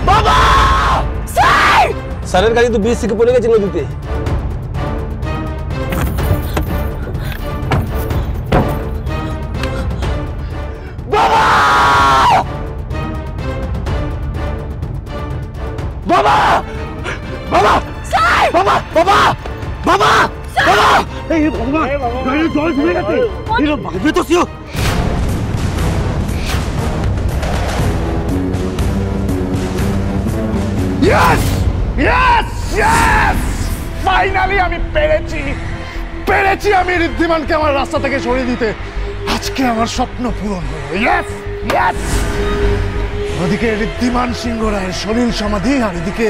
বাবা স্যার! স্যারের গাড়ি তো ব্রিজ থেকে পড়ে গেছে নদীতে। বাবা! বাবা! বাবা! স্যার! বাবা! বাবা! বাবা! বাবা! এই বাবা! গাড়ির জল ঢুকে গেছে। এরা ভাগবে তো CO. Yes! Yes! Yes! Finally আমি পেরেছি আমি ঋদ্ধিমানকে আমার রাস্তা থেকে সরিয়ে দিতে। আজকে আমার স্বপ্ন পূরণ হলো। Yes! Yes! ওদিকে ঋদ্ধিমান সিংহ রায়ের সলিল সমাধি, আর এদিকে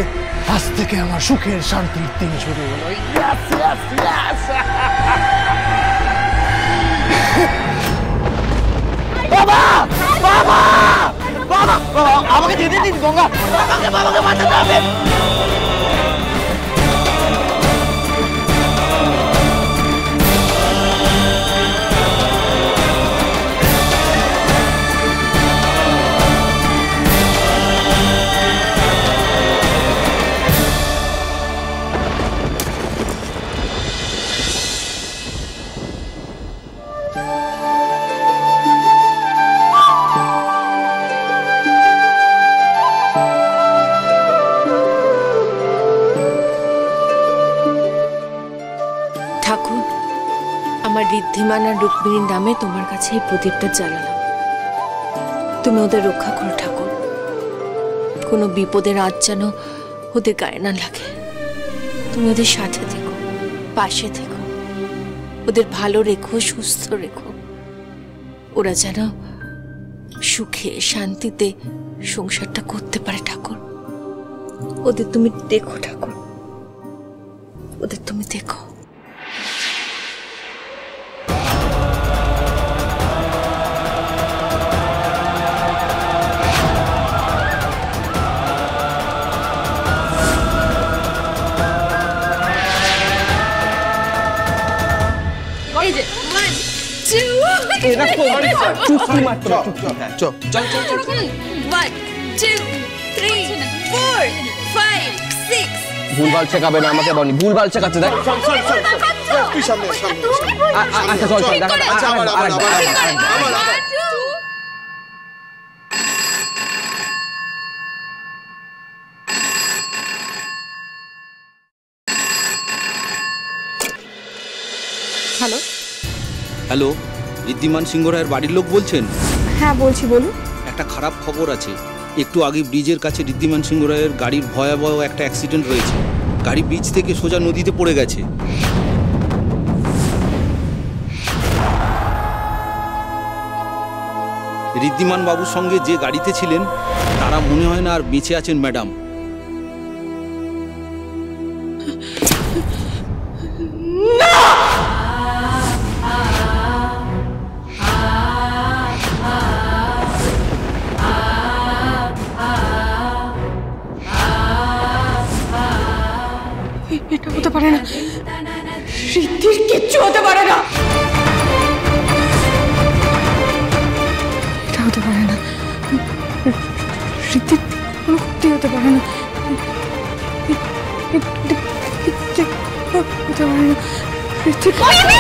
আজ থেকে আমার সুখের শান্তির দিন শুরু হলো। Yes! Yes! Yes! বাবা! বাবা! বাবা! বাবা! আমাকে যেতে দিন গঙ্গা। বাবাকে বাঁচাতে হবে। ঠাকুর, আমার ঋদ্ধিমান আর রুক্মিণীর নামে তোমার কাছে এই প্রদীপটা জ্বালালাম। তুমি ওদের রক্ষা করো ঠাকুর, কোনো বিপদের আঁচ যেন ওদের গায়ে না লাগে। তুমি ওদের সাথে থেকো, পাশে থেকো, ওদের ভালো রেখো, সুস্থ রেখো। ওরা যেন সুখে শান্তিতে সংসারটা করতে পারে ঠাকুর। ওদের তুমি দেখো ঠাকুর, ওদের তুমি দেখো। ভুলভাল শেখাবে না আমাকে, বনি ভুলভাল শেখাচ্ছে। দেখ আচ্ছা চল হ্যালো হ্যালো, ঋদ্ধিমান সিংহ রায়ের বাড়ির লোক বলছেন? হ্যাঁ বলছি, বলুন। একটা খারাপ খবর আছে। একটু আগে ব্রিজের কাছে ঋদ্ধিমান সিংহ রায়ের গাড়ির ভয়াবহ একটা অ্যাক্সিডেন্ট হয়েছে। গাড়ি ব্রিজ থেকে সোজা নদীতে পড়ে গেছে। ঋদ্ধিমান বাবুর সঙ্গে যে গাড়িতে ছিলেন তারা মনে হয় না আর বেঁচে আছেন ম্যাডাম। এটা হতে পারে না, ঋদ্ধির কিচ্ছু হতে পারে না। এটা হতে পারে না, ঋদ্ধির কোনো ক্ষতি হতে পারে না। হতে পারে না।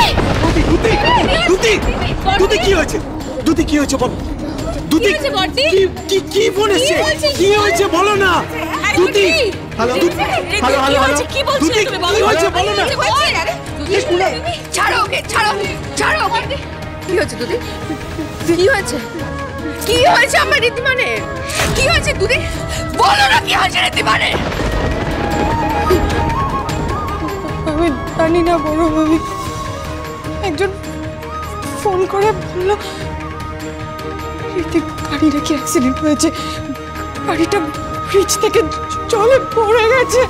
দুতি কি হয়েছে? দুতি কি হয়েছে বল? দুতি কি ফোন এসেছে? কি হয়েছে বলো না? দুতি হ্যালো হ্যালো হ্যালো হ্যালো কি বলছিস তুমি? বলো কি হয়েছে বলো না? ছাড়ো ওকে, ছাড়ো ছাড়ো ওকে। কি হয়েছে দুতি? কি হয়েছে? কি হয়েছে আমার ঋদ্ধিমানের? কি হয়েছে দুতি? বলো না কি হয়েছে ঋদ্ধিমানের? আমি জানি না বড় ভাবি, একজন ফোন করে বললো ঋদ্ধির গাড়ির কি অ্যাক্সিডেন্ট হয়েছে, গাড়িটা ব্রিজ থেকে জলে পড়ে গেছে।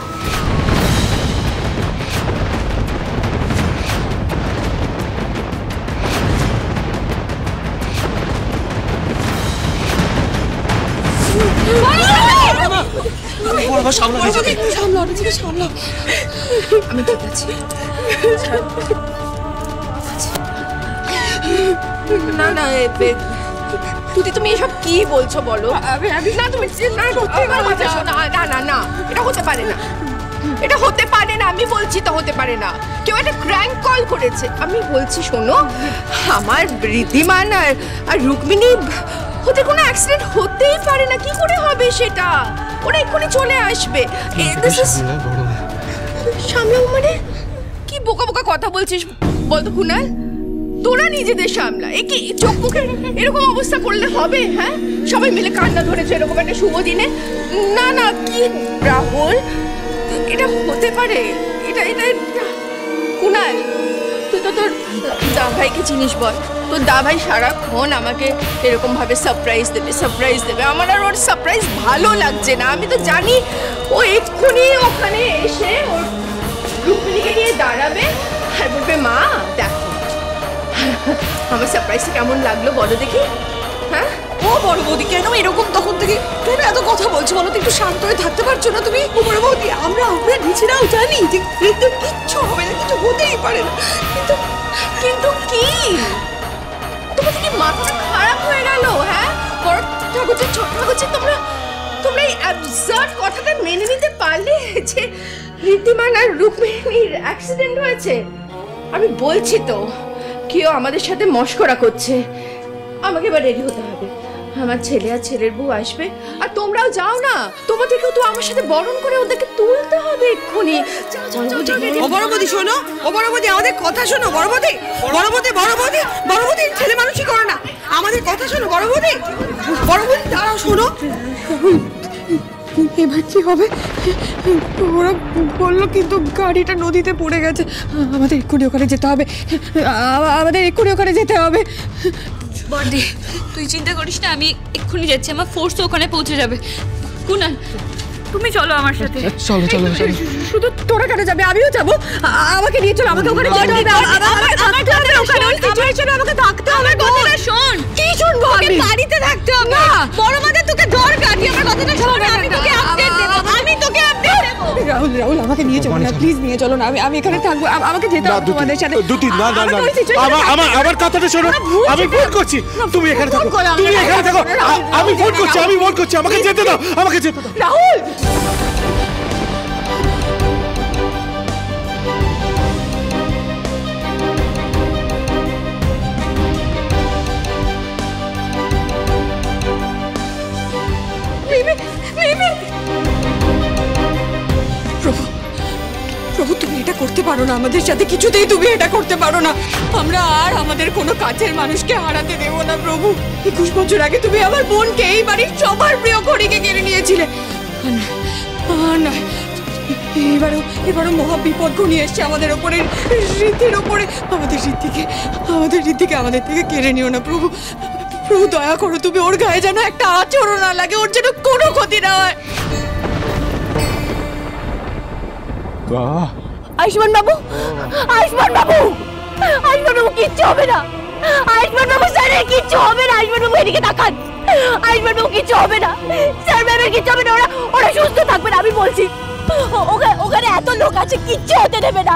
আমি ঠিক আছি। না না তুই তুমি এসব কি বলছো বলো? না তুমি না সত্যি বলছো না, না না না এটা হতে পারে না, এটা হতে পারে না, আমি বলছি তো হতে পারে না। কেউ একটা ক্র্যাঙ্ক কল করেছে। আমি বলছি শোনো, আমার ঋদ্ধিমান আর রুক্মিণী ওদের কোনো অ্যাক্সিডেন্ট হতেই পারে না। কি করে হবে সেটা? ওরা এক্ষুনি চলে আসবে। সামলাও মানে কি বোকা বোকা কথা বলছিস বলতো কুনাল? তোরা নিজেদের সামলা। এ কি চোখ মুখে এরকম অবস্থা করলে হবে? হ্যাঁ, সবাই মিলে কান্না ধরেছে এরকম একটা শুভ দিনে। না না কি রাহুল, এটা হতে পারে? এটা এটা কুনাল, তুই তো তোর দা ভাইকে চিনিস বল? তোর দা ভাই সারাক্ষণ আমাকে এরকম ভাবে সারপ্রাইজ দেবে। আমার আর ওর সারপ্রাইজ ভালো লাগছে না। আমি তো জানি ও এক্ষুনি ওখানে এসে ওর রুক্মিণীকে নিয়ে দাঁড়াবে আর বলবে মা দেখো আমার সারপ্রাইজটা কেমন লাগলো বলো দেখি। হ্যাঁ ও বড় বৌদি কেন এরকম তখন থেকে কেন এত কথা বলছো বলো তো? একটু শান্ত হয়ে থাকতে পারছো না তুমি? বড় বৌদি আমরা নিজেরাও জানি যে একদম কিচ্ছু হবে না, কিছু হতেই পারে না, কিন্তু কিন্তু কি তোমাদের কি মাথা খারাপ হয়ে গেল? হ্যাঁ, বড় ঠাকুরজি ছোট ঠাকুরজি তোমরা এই অ্যাবসার্ড কথাটা মেনে নিতে পারলে যে ঋদ্ধিমান আর রুক্মিণীর অ্যাক্সিডেন্ট হয়েছে? আমি বলছি তো কেউ আমাদের সাথে মশকরা করছে। আমাকে এবার রেডি হতে হবে, আমার ছেলে আর ছেলের বউ আসবে, আর তোমরাও যাও না, তোমাদেরকেও তো আমার সাথে বরণ করে ওদেরকে তুলতে হবে এক্ষুনি। ও বড় বৌদি শোনো, ও বড় বৌদি আমাদের কথা শোনো। বড় বৌদি ছেলে মানুষই করো না, আমাদের কথা শোনো বড় বৌদি। দাঁড়াও শোনো, এবার কি হবে? ওরা বললো কিন্তু গাড়িটা নদীতে পড়ে গেছে, আমাদের এক্ষুনি ওখানে যেতে হবে। বর্দি তুই চিন্তা করিস না, আমি এক্ষুনি যাচ্ছি, আমার ফোর্স ওখানে পৌঁছে যাবে। কুনাল তুমি চলো আমার সাথে। চলো শুধু তোরা কেন যাবে? আমিও যাবো, আমাকে নিয়ে চলো, আমাকে ওখানে যেতে হবে। আমাকে থাকতে হবে। কথাটা শোন। কি শুনবো? বাড়িতে থাকতে হবে না, বড় মাদের তোকে দরকার। আমার কথাটা শোন, আমি তোকে আপডেট দেব। রাহুল আমাকে নিয়ে চলো না, প্লিজ নিয়ে চলো না, আমি এখানে থাকবো, আমাকে যেতে হবে তোমাদের সাথে। দুটি না আমার কথাটা শোনো, আমি ফোন করছি, তুমি এখানে থাকো, আমি ফোন করছি, আমাকে যেতে দাও। রাহুল প্রভু তুমি এটা করতে পারো না আমাদের সাথে, কিছুতেই তুমি এটা করতে পারো না। আমরা আর আমাদের কোনো কাছের মানুষকে হারাতে দেব না প্রভু। 21 বছর আগে তুমি আমার বোনকে এই বাড়ির সবার প্রিয় ঘড়িকে কেড়ে নিয়েছিলে। এবারও মহা বিপদ ঘনিয়ে এসছে আমাদের ওপরে, ঋদ্ধির ওপরে। আমাদের ঋদ্ধিকে আমাদের থেকে কেড়ে নিও না প্রভু। প্রভু দয়া করো, তুমি ওর গায়ে যেন একটা আঁচড়ও না লাগে, ওর যেন কোনো ক্ষতি না হয়। আয়ুষ্মান বাবু কিচ্ছু হবে না। আয়ুষ্মান বাবু স্যারের কিচ্ছু হবে না। আয়ুষ্মান বাবু এদিকে তাকান। আয়ুষ্মান বাবু কিচ্ছু হবে না, স্যার ম্যামের কিচ্ছু হবে না, ওরা সুস্থ থাকবে না। আমি বলছি ওখানে এত লোক আছে, কিচ্ছু হতে দেবে না।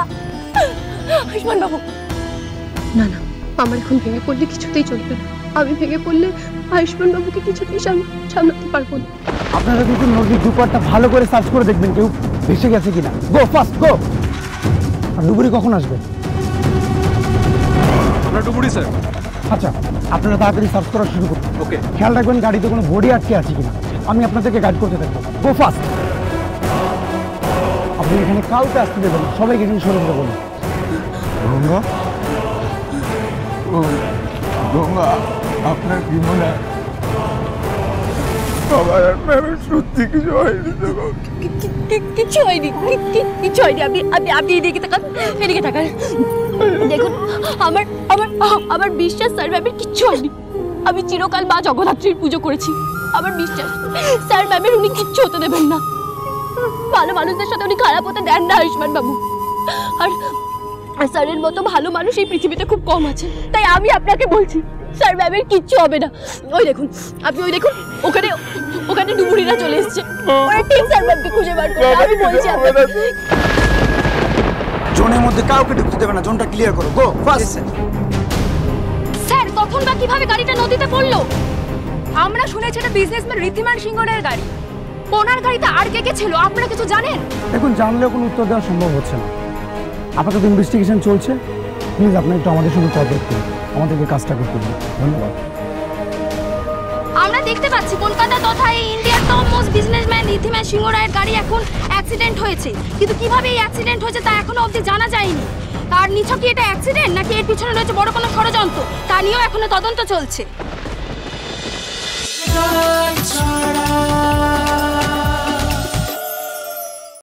আয়ুষ্মান বাবু না, আমার এখন ভেঙে পড়লে কিছুতেই চলবে না। আমি ভেঙে পড়লে আয়ুষ্মান বাবুকে কিছুতেই সামলাতে পারবো না। আপনারা কিন্তু নদীর দুপারটা ভালো করে সার্চ করে দেখবেন কেউ ভেসে গেছে কিনা। গো ফাস্ট গো। আর ডুবুরি কখন আসবে? আমরা ডুবুরি স্যার। আচ্ছা, আপনারা তাড়াতাড়ি সার্চ করা শুরু করুন। ওকে। খেয়াল রাখবেন গাড়িতে কোনো বডি আটকে আছে কিনা। আমি আপনাদেরকে গাইড করতে থাকবো। গো ফাস্ট। আপনি এখানে কাউকে আসতে দেবেন, সবাইকে এখানে সরে যেতে বলুন। গঙ্গা আপনার কি মনে হয় সবার সত্যি কিছু হয়নি? কিচ্ছু হয়নি। আপনি এদিকে তাকান। দেখুন আমার বিশ্বাস স্যার ম্যামের কিচ্ছু হয়নি। আমি চিরকাল মা জগদ্ধাত্রীর পুজো করেছি। আমার বিশ্বাস স্যার ম্যামের উনি কিচ্ছু হতে দেবেন না। ভালো মানুষদের সাথে উনি খারাপ হতে দেন না আয়ুষ্মান বাবু। আর স্যারের মতো ভালো মানুষ এই পৃথিবীতে খুব কম আছে, তাই আমি আপনাকে বলছি স্যার ম্যামের কিচ্ছু হবে না। ওই দেখুন ওখানে ডুবুরিরা চলে এসছে, ওরা ঠিক স্যার ম্যামকে খুঁজে বার করবে। আমি বলছি আপনাকে। জোনের মধ্যে কাউকে ঢুকতে দেবে না, জোনটা ক্লিয়ার করো। গো ফাস্ট। স্যার কখন বা কিভাবে গাড়িটা নদীতে পড়লো? আমরা শুনেছি এটা বিজনেসম্যান ঋদ্ধিমান সিংহ রায়ের গাড়ি। ওনার গাড়িতে আর কে কে ছিল আপনারা কিছু জানেন? দেখুন, জানলেও কোনো উত্তর দেওয়া সম্ভব হচ্ছে না। আপাতত ইনভেস্টিগেশন চলছে। প্লিজ আপনি একটু আমাদের সঙ্গে কোঅপারেট করুন, আমাদেরকে কাজটা করতে দিন। ধন্যবাদ। আমরা দেখতে পাচ্ছি কলকাতা তথা এই ইন্ডিয়ার টপ মোস্ট বিজনেসম্যান ঋদ্ধিমান সিংহ রায়ের গাড়ি এখন অ্যাক্সিডেন্ট হয়েছে, কিন্তু কিভাবে এই অ্যাক্সিডেন্ট হয়েছে তা এখনো অবধি জানা যায়নি। আর নিছক কি এটা অ্যাক্সিডেন্ট নাকি এর পিছনে রয়েছে বড় কোনো ষড়যন্ত্র তা নিয়েও এখনো তদন্ত চলছে।